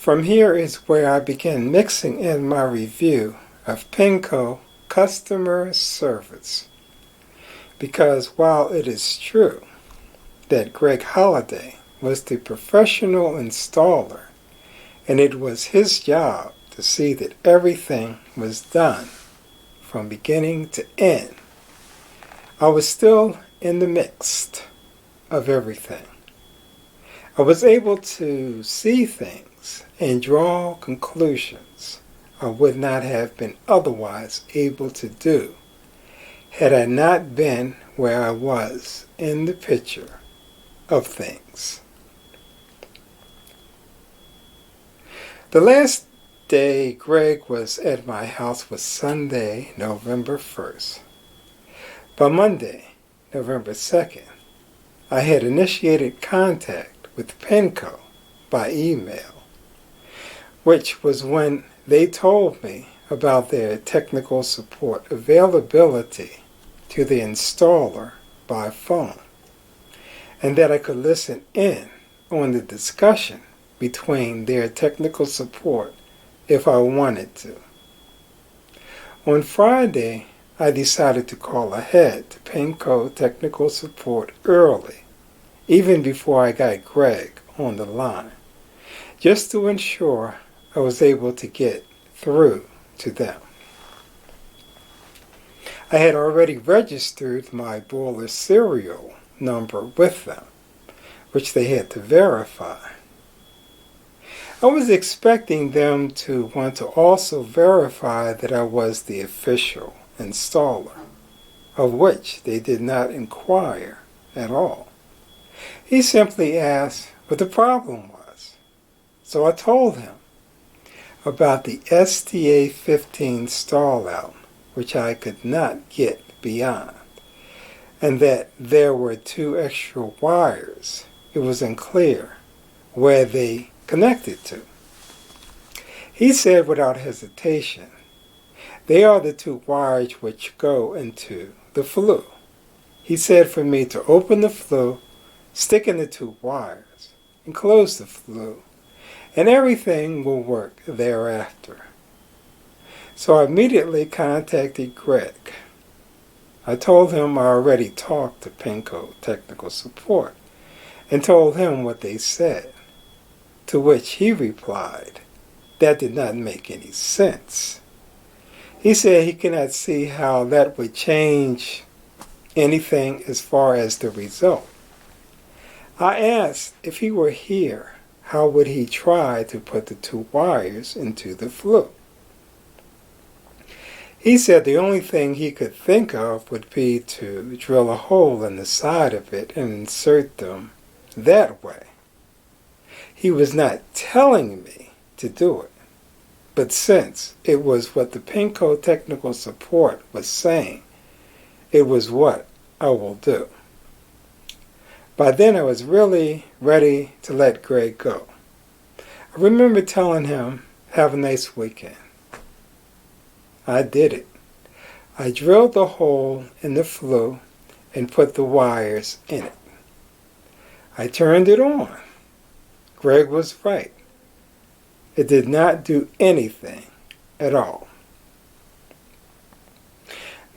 From here is where I began mixing in my review of Pinko customer service. Because while it is true that Greg Holliday was the professional installer, and it was his job to see that everything was done from beginning to end, I was still in the mix of everything. I was able to see things and draw conclusions I would not have been otherwise able to do had I not been where I was in the picture of things. The last day Greg was at my house was Sunday, November 1st. By Monday, November 2nd, I had initiated contact with Pennco by email, which was when they told me about their technical support availability to the installer by phone, and that I could listen in on the discussion between their technical support if I wanted to. On Friday, I decided to call ahead to Pinko technical support early, even before I got Greg on the line, just to ensure I was able to get through to them. I had already registered my boiler serial number with them, which they had to verify. I was expecting them to want to also verify that I was the official installer, of which they did not inquire at all. He simply asked what the problem was, so I told him about the STA-15 stall out, which I could not get beyond, and that there were 2 extra wires. It was unclear where they connected to. He said without hesitation, they are the 2 wires which go into the flue. He said for me to open the flue, stick in the 2 wires, and close the flue, and everything will work thereafter. So I immediately contacted Greg. I told him I already talked to Pinko technical support and told him what they said, to which he replied, that did not make any sense. He said he cannot see how that would change anything as far as the result. I asked if he were here, how would he try to put the 2 wires into the flue? He said the only thing he could think of would be to drill a hole in the side of it and insert them that way. He was not telling me to do it, but since it was what the Pinko technical support was saying, it was what I will do. By then I was really ready to let Greg go. I remember telling him, have a nice weekend. I did it. I drilled the hole in the flue and put the wires in it. I turned it on. Greg was right. It did not do anything at all.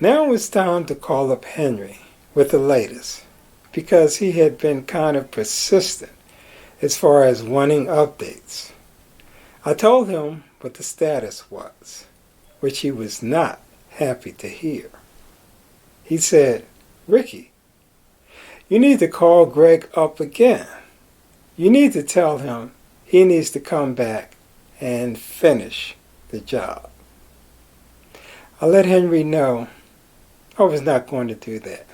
Now it was time to call up Henry with the latest, because he had been kind of persistent as far as wanting updates. I told him what the status was, which he was not happy to hear. He said, Ricky, you need to call Greg up again. You need to tell him he needs to come back and finish the job. I let Henry know I was not going to do that.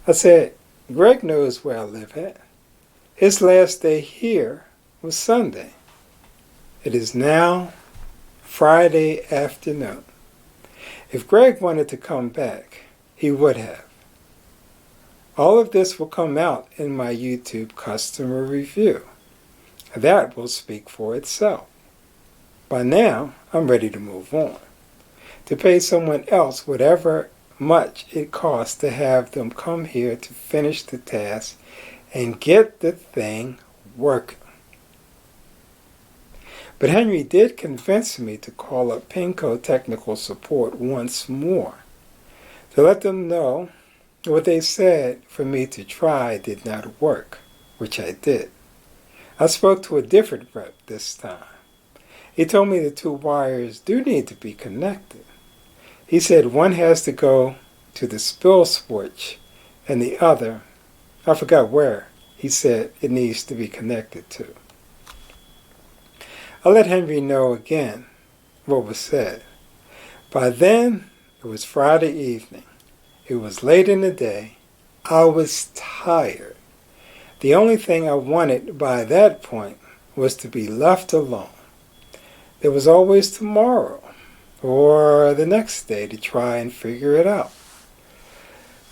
I said, Greg knows where I live at. His last day here was Sunday. It is now Friday afternoon. If Greg wanted to come back, he would have. All of this will come out in my YouTube customer review. That will speak for itself. By now, I'm ready to move on, to pay someone else whatever much it costs to have them come here to finish the task and get the thing working. But Henry did convince me to call up Pinko technical support once more to let them know what they said for me to try did not work, which I did. I spoke to a different rep this time. He told me the two wires do need to be connected. He said one has to go to the spill switch and the other, I forgot where, he said it needs to be connected to. I let Henry know again what was said. By then, it was Friday evening. It was late in the day. I was tired. The only thing I wanted by that point was to be left alone. There was always tomorrow or the next day to try and figure it out.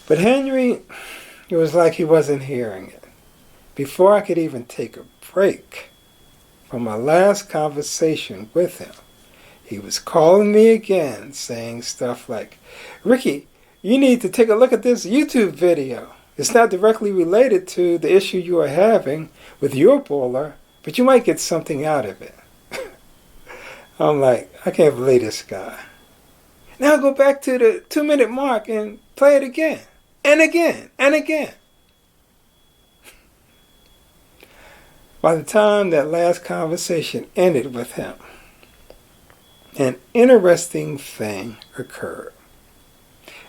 But Henry, it was like he wasn't hearing it. Before I could even take a break from my last conversation with him, he was calling me again, saying stuff like, "Ricky, you need to take a look at this YouTube video. It's not directly related to the issue you are having with your boiler, but you might get something out of it." I'm like, I can't believe this guy. Now go back to the 2-minute mark and play it again, and again, and again. By the time that last conversation ended with him, an interesting thing occurred.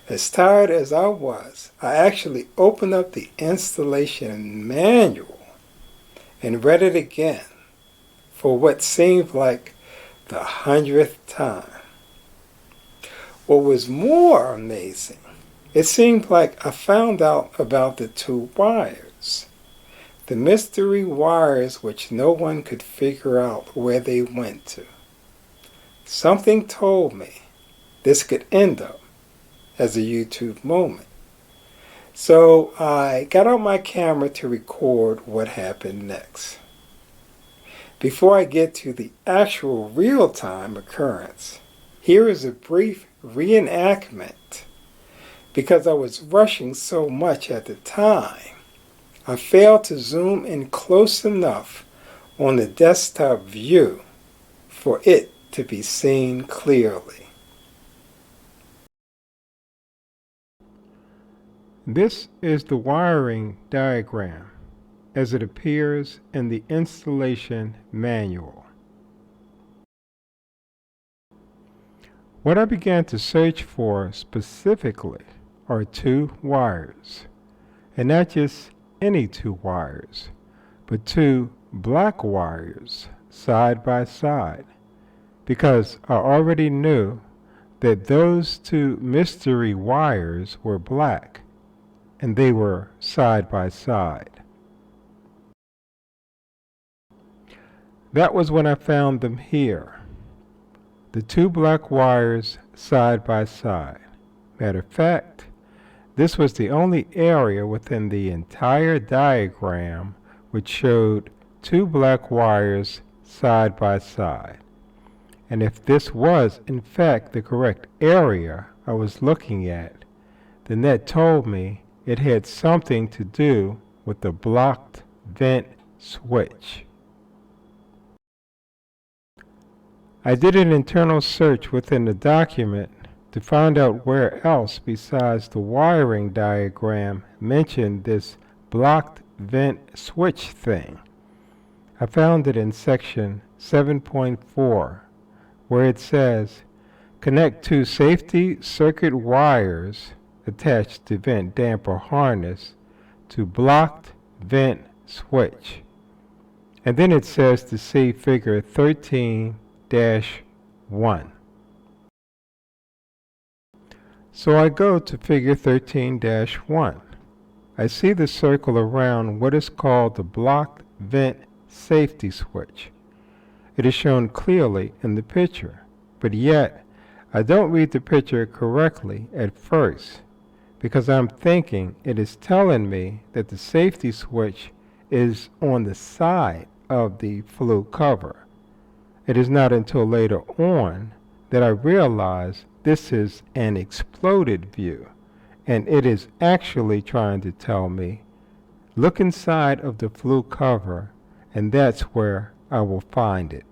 As tired as I was, I actually opened up the installation manual and read it again for what seemed like the 100th time. What was more amazing, it seemed like I found out about the two wires. The mystery wires which no one could figure out where they went to. Something told me this could end up as a YouTube moment. So I got out my camera to record what happened next. Before I get to the actual real-time occurrence, here is a brief reenactment. Because I was rushing so much at the time, I failed to zoom in close enough on the desktop view for it to be seen clearly. This is the wiring diagram as it appears in the installation manual. What I began to search for specifically are two wires, and not just any two wires, but two black wires side by side, because I already knew that those two mystery wires were black, and they were side by side. That was when I found them here. The two black wires side by side. Matter of fact, this was the only area within the entire diagram which showed two black wires side by side. And if this was in fact the correct area I was looking at, then that told me it had something to do with the blocked vent switch. I did an internal search within the document to find out where else besides the wiring diagram mentioned this blocked vent switch thing. I found it in section 7.4, where it says, connect two safety circuit wires attached to vent damper harness to blocked vent switch. And then it says to see figure 13-1. So I go to figure 13-1. I see the circle around what is called the blocked vent safety switch. It is shown clearly in the picture, but yet I don't read the picture correctly at first, because I'm thinking it is telling me that the safety switch is on the side of the flue cover. It is not until later on that I realize this is an exploded view, and it is actually trying to tell me, look inside of the flue cover, and that's where I will find it.